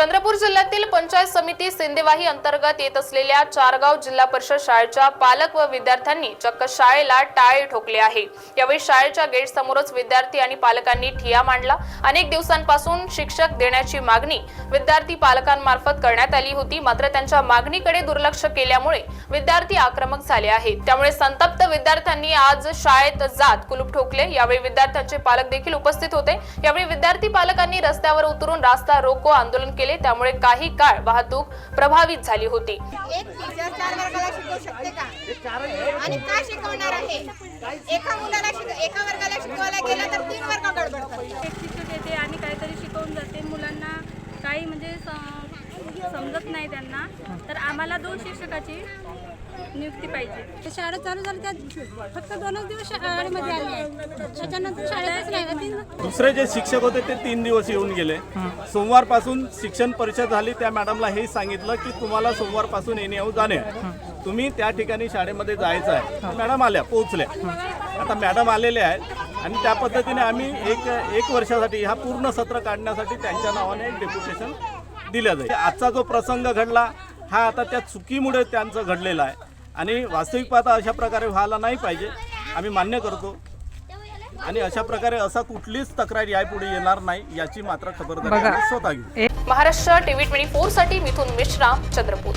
चंद्रपूर जिल्ह्यातील पंचायत समिती सिंदेवाही अंतर्गत येत असलेल्या चारगाव जिल्हा परिषद शाळेच्या पालक व विद्यार्थ्यांनी चक्क शाळेला टाळे ठोकले आहे। यावेळी शाळेच्या गेट समोरच विद्यार्थी आणि पालकांनी ठिय्या मांडला। अनेक दिवसांपासून शिक्षक देण्याची मागणी विद्यार्थी पालकांमार्फत करण्यात आली होती, मात्र त्यांच्या मागणीकडे दुर्लक्ष केल्यामुळे विद्यार्थी आक्रमक झाले आहेत। त्यामुळे संतप्त विद्यार्थ्यांनी आज शाळेत जात कुलूप ठोकले। यावेळी विद्यार्थ्यांचे पालक देखील उपस्थित होते। यावेळी विद्यार्थी पालकांनी रस्त्यावर उतरून रास्ता रोको आंदोलन केले, त्यामुळे काही काळ वाहतूक प्रभावित झाली होती। एक टीचर 4 वर्गाला शिकवू शकते का आणि का शिकवणार आहे? एका वर्गाला शिकवायला गेला तर 3 वर्ग गडबड करतात। एक शिक्षक येते आणि काहीतरी शिकवून जाते, मुलांना काही म्हणजे समजत नाही त्यांना, तर आम्हाला 2 शिक्षकाची नियुक्ती पाहिजे। शाळा चालू झाली त्यात फक्त 2 दिवस शाळेमध्ये आले आहेत, त्याच्यानंतर शाळेतच नाही। दुसरे जे शिक्षक होते ते 3 दिवस येऊन गेले। सोमवारपासून शिक्षण परिषद झाली, त्या मॅडमला हे सांगितलं की तुम्हाला सोमवारपासून येणे येऊ जाणे, तुम्ही त्या ठिकाणी शाळेमध्ये जायचं आहे। मॅडम आल्या, पोहोचल्या। आता मॅडम आलेले आहेत आणि त्या पद्धतीने आम्ही एक वर्षासाठी हा पूर्ण सत्र काढण्यासाठी त्यांच्या नावाने एक डेप्युटेशन दिलं जाईल। आजचा जो प्रसंग घडला हा आता त्या चुकीमुळे त्यांचं घडलेला आहे आणि वास्तविक पाहता अशा प्रकारे व्हायला नाही पाहिजे, आम्ही मान्य करतो आणि अशा प्रकारे असा कुठलीच तक्रार यापुढे येणार नाही याची मात्र खबरदारी स्वतः घेऊ। महाराष्ट्र टीव्ही 24 साठी मिथुन मिश्रा, चंद्रपूर।